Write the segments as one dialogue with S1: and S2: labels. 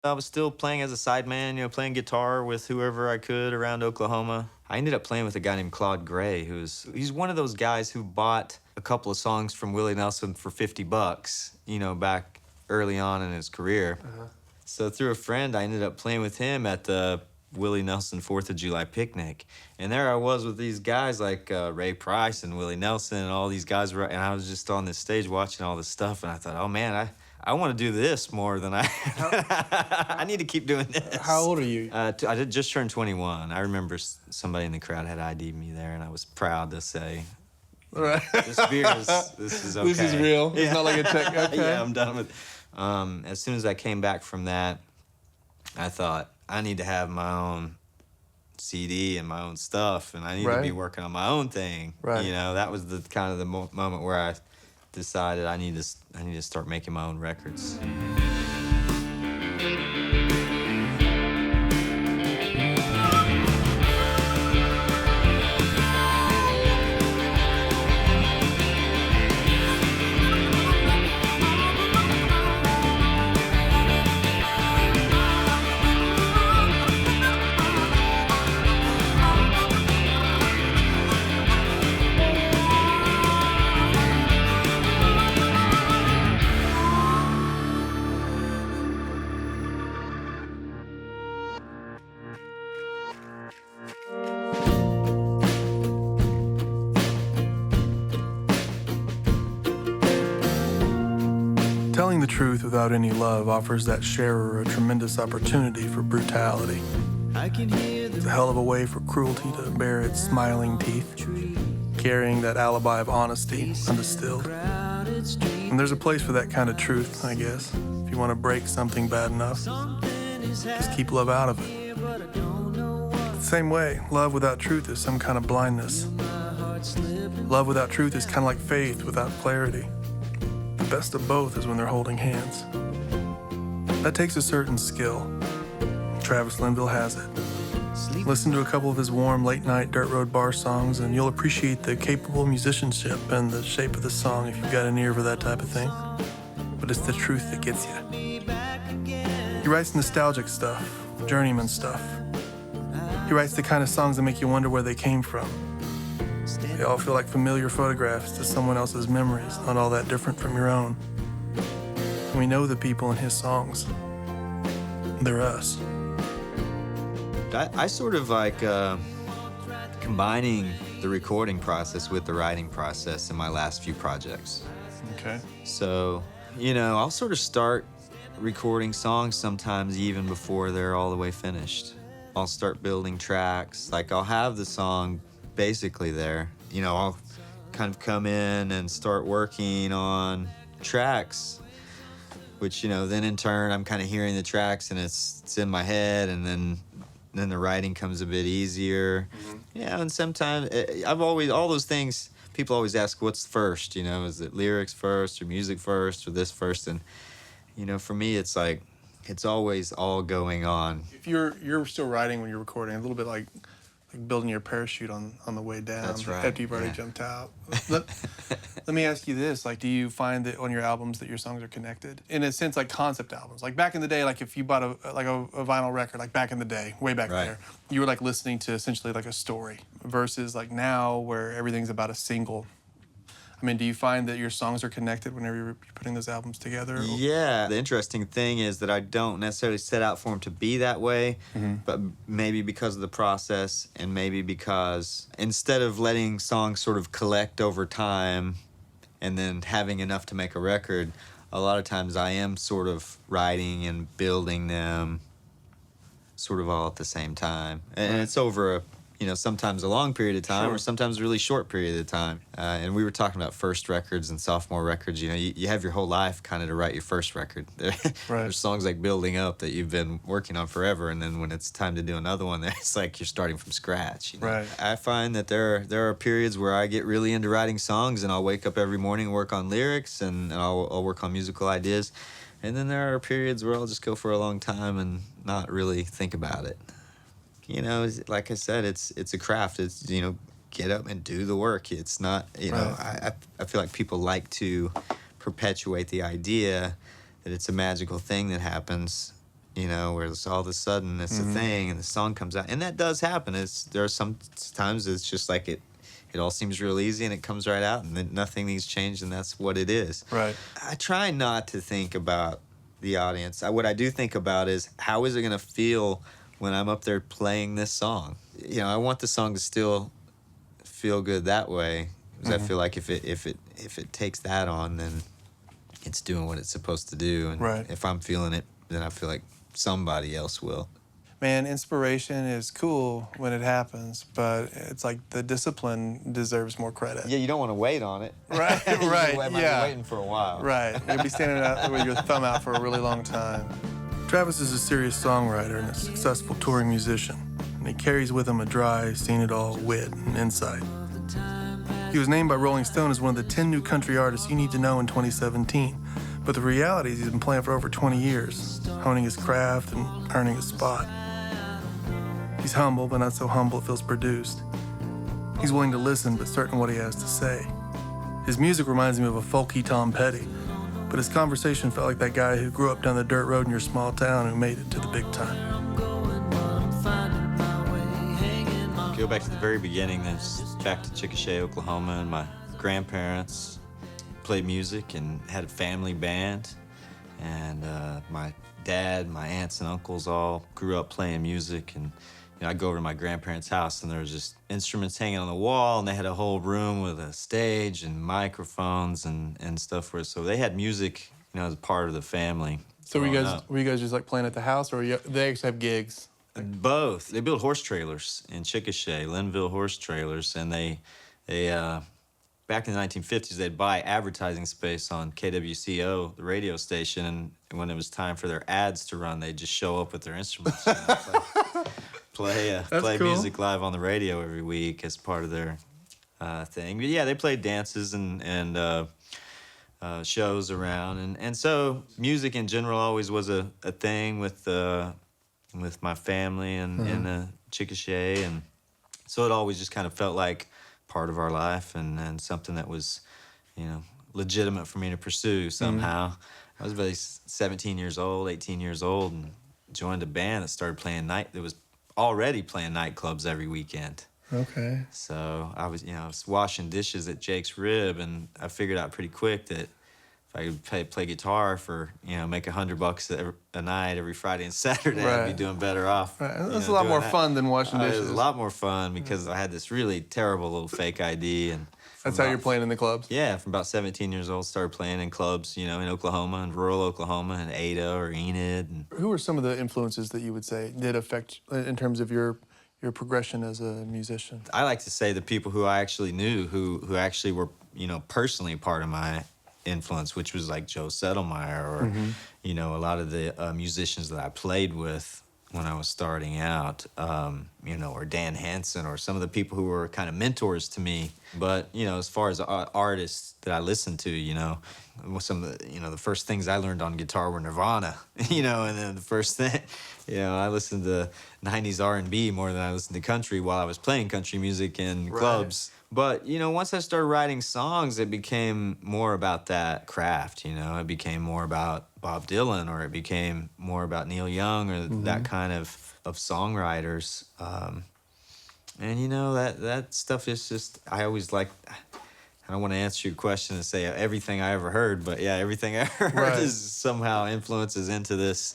S1: I was still playing as a sideman, playing guitar with whoever I could around Oklahoma. I ended up playing with a guy named Claude Gray, he's one of those guys who bought a couple of songs from Willie Nelson for 50 bucks, back early on in his career. So through a friend, I ended up playing with him at the Willie Nelson 4th of July picnic. And there I was with these guys like Ray Price and Willie Nelson and all these guys. And I was just on this stage watching all this stuff. And I thought, oh, man, I want to do this more than I need to keep doing this.
S2: How old are you?
S1: I did just turn 21. I remember somebody in the crowd had ID'd me there, and I was proud to say,
S2: Right.
S1: this beer this is okay.
S2: This is real.
S1: Yeah.
S2: It's not like a check. Okay.
S1: Yeah, I'm done with it. As soon as I came back from that, I thought, I need to have my own CD and my own stuff, and I need to be working on my own thing.
S2: Right.
S1: That was the kind of the moment where I decided I need to start making my own records.
S2: Telling the truth without any love offers that sharer a tremendous opportunity for brutality. It's a hell of a way for cruelty to bare its smiling teeth, carrying that alibi of honesty undistilled. And there's a place for that kind of truth, I guess. If you want to break something bad enough, just keep love out of it. The same way, love without truth is some kind of blindness. Love without truth is kind of like faith without clarity. The best of both is when they're holding hands. That takes a certain skill. Travis Linville has it. Listen to a couple of his warm late-night dirt road bar songs and you'll appreciate the capable musicianship and the shape of the song if you've got an ear for that type of thing. But it's the truth that gets you. He writes nostalgic stuff, journeyman stuff. He writes the kind of songs that make you wonder where they came from. They all feel like familiar photographs to someone else's memories, not all that different from your own. And we know the people in his songs. They're us.
S1: I sort of like combining the recording process with the writing process in my last few projects.
S2: Okay.
S1: So, I'll sort of start recording songs sometimes even before they're all the way finished. I'll start building tracks. Like, I'll have the song basically there. I'll kind of come in and start working on tracks, which, then in turn, I'm kind of hearing the tracks and it's in my head, and then the writing comes a bit easier. Mm-hmm. And sometimes all those things, people always ask what's first, is it lyrics first or music first or this first? And, for me, it's like, it's always all going on.
S2: If you're still writing when you're recording, a little bit like building your parachute on the way down.
S1: That's right.
S2: After you've already jumped out. Let me ask you this, do you find that on your albums that your songs are connected? In a sense, like concept albums. Like back in the day, like if you bought a vinyl record, like back in the day, way back there, you were like listening to essentially like a story versus like now where everything's about a single. I mean, do you find that your songs are connected whenever you're putting those albums together?
S1: Yeah. The interesting thing is that I don't necessarily set out for them to be that way, but maybe because of the process and maybe because instead of letting songs sort of collect over time and then having enough to make a record, a lot of times I am sort of writing and building them sort of all at the same time. And it's over a sometimes a long period of time or sometimes a really short period of time. And we were talking about first records and sophomore records. You have your whole life kind of to write your first record. There's songs like building up that you've been working on forever, and then when it's time to do another one, it's like you're starting from scratch.
S2: Right.
S1: I find that there are periods where I get really into writing songs, and I'll wake up every morning and work on lyrics, and I'll work on musical ideas. And then there are periods where I'll just go for a long time and not really think about it. Like I said, it's a craft. It's, get up and do the work. It's not, I feel like people like to perpetuate the idea that it's a magical thing that happens. you know, where it's all of a sudden it's a thing and the song comes out. And that does happen. There are some times it's just like it all seems real easy and it comes right out and then nothing needs changed and that's what it is.
S2: Right.
S1: I try not to think about the audience. What I do think about is how is it going to feel when I'm up there playing this song? You know, I want the song to still feel good that way because I feel like if it takes that on, then it's doing what it's supposed to do. And if I'm feeling it, then I feel like somebody else will.
S2: Man, inspiration is cool when it happens, but it's like the discipline deserves more credit.
S1: Yeah, you don't want to wait on it.
S2: Right, right,
S1: You might be waiting for a while.
S2: Right, you'll be standing out with your thumb out for a really long time. Travis is a serious songwriter and a successful touring musician, and he carries with him a dry, seen-it-all wit and insight. He was named by Rolling Stone as one of the 10 new country artists you need to know in 2017, but the reality is he's been playing for over 20 years, honing his craft and earning a spot. He's humble, but not so humble it feels produced. He's willing to listen, but certain what he has to say. His music reminds me of a folky Tom Petty, but his conversation felt like that guy who grew up down the dirt road in your small town who made it to the big time.
S1: Go back to the very beginning, then back to Chickasha, Oklahoma, and my grandparents played music and had a family band. And my dad, my aunts and uncles all grew up playing music. And you know, I'd go over to my grandparents' house and there was just instruments hanging on the wall and they had a whole room with a stage and microphones and stuff. So they had music, you know, as part of the family.
S2: So were you guys just like playing at the house, or they actually have gigs?
S1: Both. They build horse trailers in Chickasha, Linville horse trailers, and they back in the 1950s, they'd buy advertising space on KWCO, the radio station, and when it was time for their ads to run, they'd just show up with their instruments. You know, play
S2: cool.
S1: music live on the radio every week as part of their thing. But yeah, they played dances and shows around, and so music in general always was a thing with my family and in Chickasha, and so it always just kind of felt like part of our life and something that was, you know, legitimate for me to pursue somehow. I was about 17 years old, 18 years old, and joined a band that started playing that was already playing nightclubs every weekend.
S2: Okay.
S1: So I was washing dishes at Jake's Rib, and I figured out pretty quick that if I could play guitar for, you know, make $100 a night every Friday and Saturday, I'd be doing better off.
S2: Right. That's a lot more fun than washing dishes.
S1: It was a lot more fun because I had this really terrible little fake ID. And
S2: that's how you're playing in the clubs?
S1: Yeah, from about 17 years old, started playing in clubs, you know, in Oklahoma, in rural Oklahoma, and Ada or Enid. And
S2: who are some of the influences that you would say did affect in terms of your progression as a musician?
S1: I like to say the people who I actually knew, who actually were, you know, personally part of my influence, which was like Joe Settlemeyer or, you know, a lot of the musicians that I played with when I was starting out, you know, or Dan Hansen or some of the people who were kind of mentors to me. But, you know, as far as artists that I listened to, you know, some of the, you know, the first things I learned on guitar were Nirvana, you know, and then the first thing, you know, I listened to 90s R&B more than I listened to country while I was playing country music in clubs. But, you know, once I started writing songs, it became more about that craft, you know. It became more about Bob Dylan, or it became more about Neil Young, or that kind of songwriters. And, you know, that stuff is just, I always like, I don't want to answer your question and say everything I ever heard, but yeah, everything I ever heard is somehow influences into this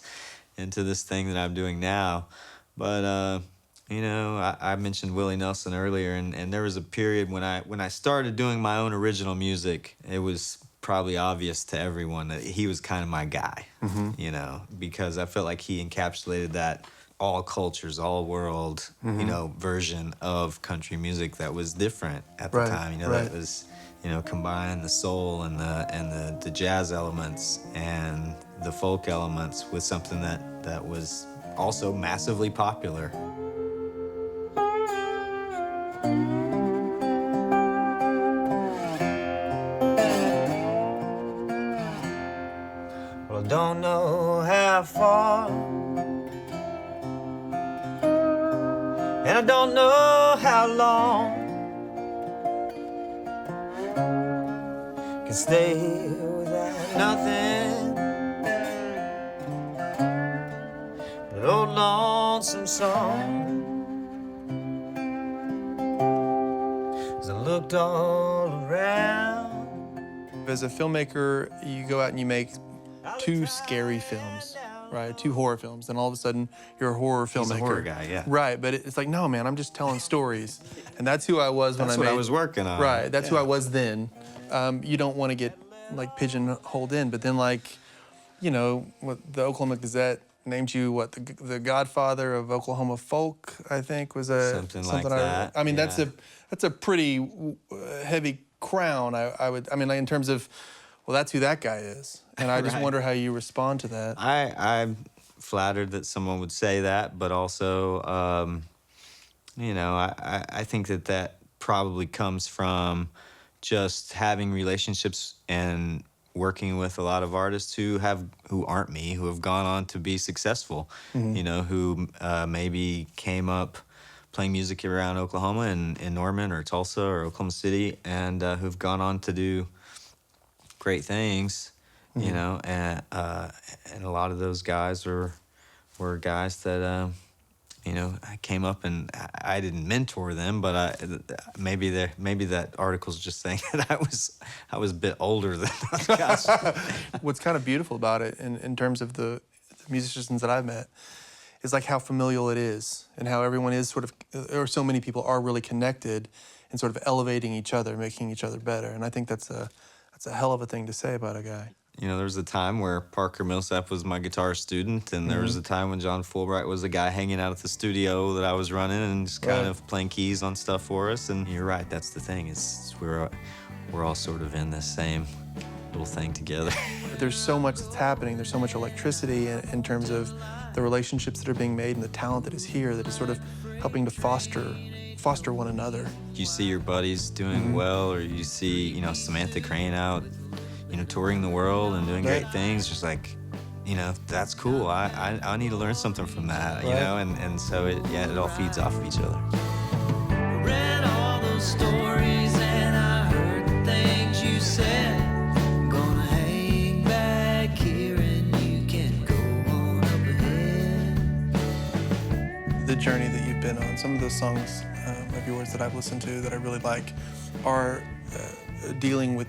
S1: thing that I'm doing now. But, you know, I mentioned Willie Nelson earlier, and there was a period when I started doing my own original music, it was probably obvious to everyone that he was kind of my guy, you know, because I felt like he encapsulated that all cultures, all world, you know, version of country music that was different at the time, you know, that was, you know, combined the soul and the jazz elements and the folk elements with something that was also massively popular. Well, I don't know how far, and I don't know how long can stay without nothing, old lonesome song. As I looked all around.
S2: As a filmmaker, you go out and you make 2 scary films, right? 2 horror films, and all of a sudden you're a horror filmmaker.
S1: He's a horror guy, yeah.
S2: Right, but it's like, no, man, I'm just telling stories, and that's who I was when I made.
S1: That's what I was working on.
S2: Right, that's who I was then. You don't want to get like pigeonholed in, but then like, you know, what the Oklahoma Gazette named you what the Godfather of Oklahoma folk, I think was
S1: something like that.
S2: I mean, that's a pretty heavy crown. I mean, like in terms of, well, that's who that guy is, and I just wonder how you respond to that.
S1: I'm flattered that someone would say that, but also, you know, I think that probably comes from just having relationships and working with a lot of artists who aren't me, who have gone on to be successful, you know, who maybe came up playing music around Oklahoma in Norman or Tulsa or Oklahoma City, and who've gone on to do great things, you know, and a lot of those guys were guys that you know, I came up and I didn't mentor them, but maybe that article's just saying that I was a bit older than those guys.
S2: What's kind of beautiful about it, in terms of the musicians that I've met, is like how familial it is, and how everyone is sort of, or so many people are really connected, and sort of elevating each other, making each other better. And I think that's a hell of a thing to say about a guy.
S1: You know, there was a time where Parker Millsap was my guitar student, and there was a time when John Fulbright was the guy hanging out at the studio that I was running and just kind of playing keys on stuff for us. And you're right, that's the thing, is we're all sort of in this same little thing together.
S2: There's so much that's happening. There's so much electricity in terms of the relationships that are being made and the talent that is here that is sort of helping to foster one another.
S1: You see your buddies doing well, or you see, you know, Samantha Crane out, you know, touring the world and doing great things, just like, you know, that's cool. I need to learn something from that, you know, and so it all feeds off of each other.
S3: I read all those stories and I heard the things you said. I'm gonna hang back here and you can go on up ahead.
S2: The journey that you've been on, some of those songs of yours that I've listened to that I really like are dealing with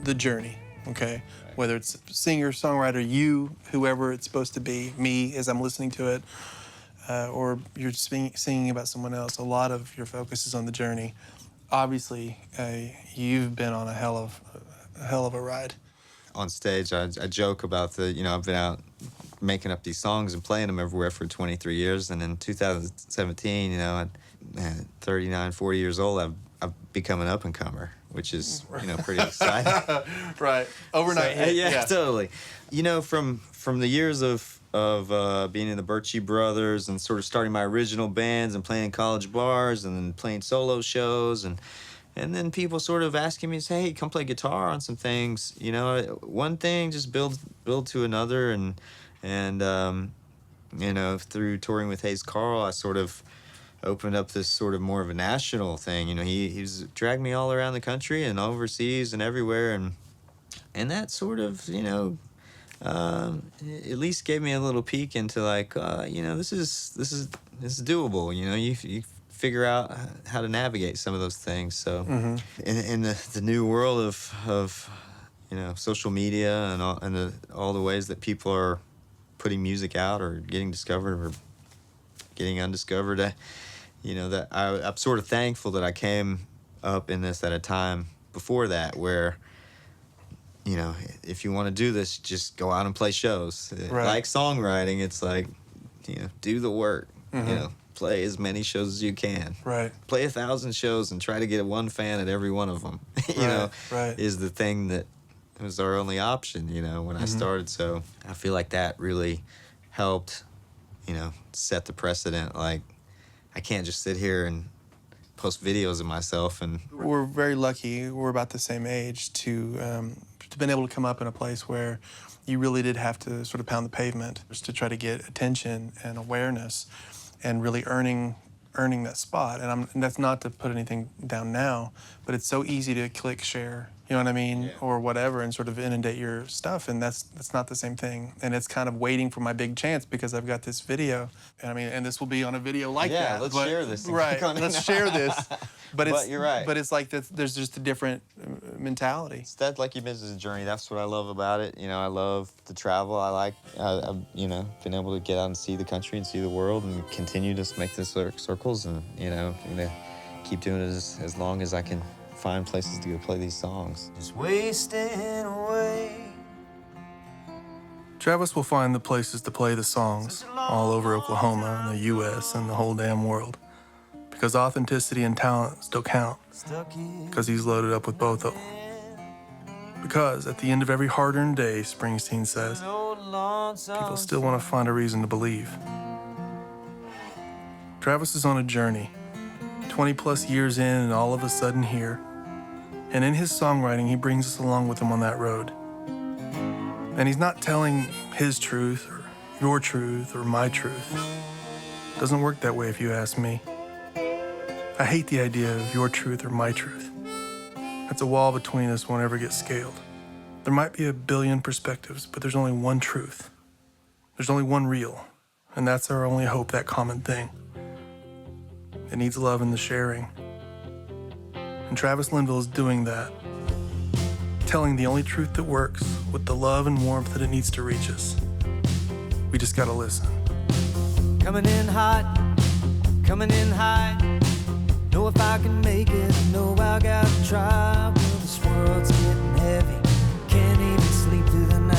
S2: the journey, okay? Right. Whether it's singer, songwriter, you, whoever it's supposed to be, me as I'm listening to it, or you're singing about someone else, a lot of your focus is on the journey. Obviously, you've been on a hell of a ride.
S1: On stage, I joke about you know, I've been out making up these songs and playing them everywhere for 23 years, and in 2017, you know, at 39, 40 years old, I've become an up-and-comer, which is, you know, pretty exciting.
S2: Right. Overnight.
S1: So, yeah, totally. You know, from the years of being in the Birchie Brothers and sort of starting my original bands and playing in college bars and then playing solo shows and then people sort of asking me, say, hey, come play guitar on some things. You know, one thing just build to another, and you know, through touring with Hayes Carl, I sort of opened up this sort of more of a national thing. You know, he's dragged me all around the country and overseas and everywhere, and that sort of, you know, at least gave me a little peek into like, you know, this is doable. You know, you figure out how to navigate some of those things. So in the new world of you know, social media and all the ways that people are putting music out or getting discovered or getting undiscovered, you know, that I'm sort of thankful that I came up in this at a time before that where, you know, if you want to do this, just go out and play shows.
S2: Right.
S1: Like songwriting, it's like, you know, do the work, you know, play as many shows as you can.
S2: Right.
S1: Play 1,000 shows and try to get one fan at every one of them, you know, is the thing that was our only option, you know, when I started. So I feel like that really helped, you know, set the precedent. Like, I can't just sit here and post videos of myself. And
S2: we're very lucky. We're about the same age to been able to come up in a place where you really did have to sort of pound the pavement just to try to get attention and awareness, and really earning that spot. And that's not to put anything down now, but it's so easy to click share, you know what I mean,
S1: Yeah.
S2: or whatever, and sort of inundate your stuff, and that's not the same thing. And it's kind of waiting for my big chance because I've got this video, and I mean, and this will be on a video like that.
S1: Yeah, let's share this.
S2: Right, let's share this. But
S1: you're right.
S2: But it's like there's just a different mentality.
S1: It's that, like you mentioned, a journey. That's what I love about it. You know, I love to travel. I've you know, been able to get out and see the country and see the world and continue to make this circles, and you know, keep doing it as long as I can find places to go play these songs.
S3: Just wasting away.
S2: Travis will find the places to play the songs all over Oklahoma and the U.S. and the whole damn world, because authenticity and talent still count, because he's loaded up with both of them. Because at the end of every hard-earned day, Springsteen says, people still want to find a reason to believe. Travis is on a journey, 20 plus years in and all of a sudden here. And in his songwriting, he brings us along with him on that road. And he's not telling his truth or your truth or my truth. It doesn't work that way if you ask me. I hate the idea of your truth or my truth. That's a wall between us won't ever get scaled. There might be a billion perspectives, but there's only one truth. There's only one real, and that's our only hope, that common thing. It needs love in the sharing. And Travis Linville is doing that, telling the only truth that works with the love and warmth that it needs to reach us. We just gotta listen.
S3: Coming in hot, coming in high. Know if I can make it, know I gotta try. Well, this world's getting heavy, can't even sleep through the night.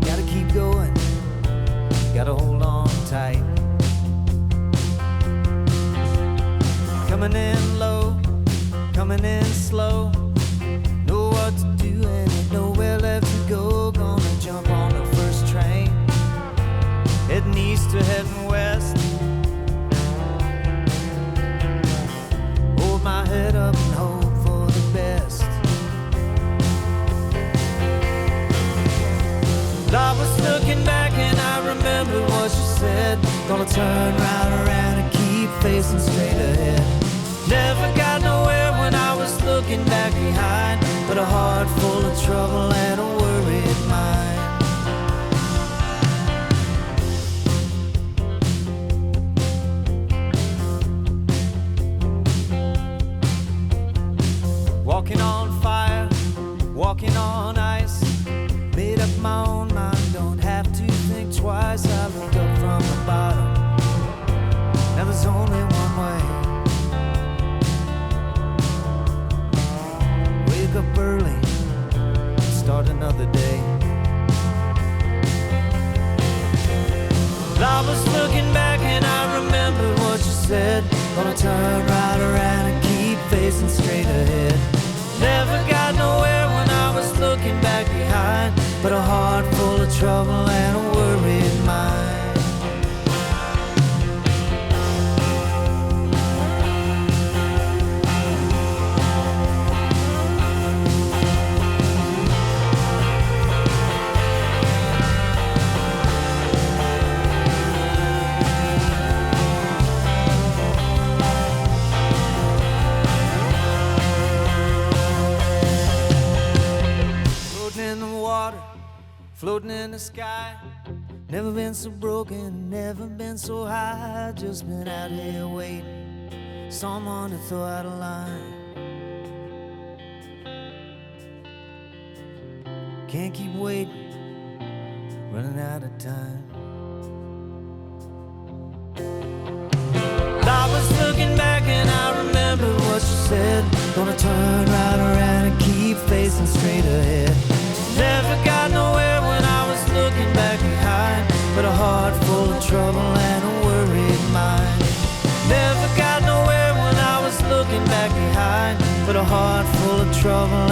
S3: Gotta keep going, gotta hold on tight. Coming in low, coming in slow. Know what to do and ain't nowhere left to go. Gonna jump on the first train, heading east or heading west. Hold my head up and hope for the best. I was looking back and I remember what you said. Gonna turn right around and keep facing straight ahead. Never got nowhere when I was looking back behind, but a heart full of trouble and a worried mind. Walking on fire, walking on ice. Made up my own mind, don't have to think twice. I looked up from the bottom, now there's only one way. Wake up early, start another day. I was looking back and I remember what you said. Gonna turn right around and keep facing straight ahead. Never got nowhere when I was looking back behind, but a heart full of trouble and a worried mind. Floating in the sky, never been so broken, never been so high. Just been out here waiting, someone to throw out a line. Can't keep waiting, running out of time. I was looking back and I remember what you said. Gonna turn right around and keep facing straight ahead. Never got nowhere when I was looking back behind, but a heart full of trouble and a worried mind. Never got nowhere when I was looking back behind, but a heart full of trouble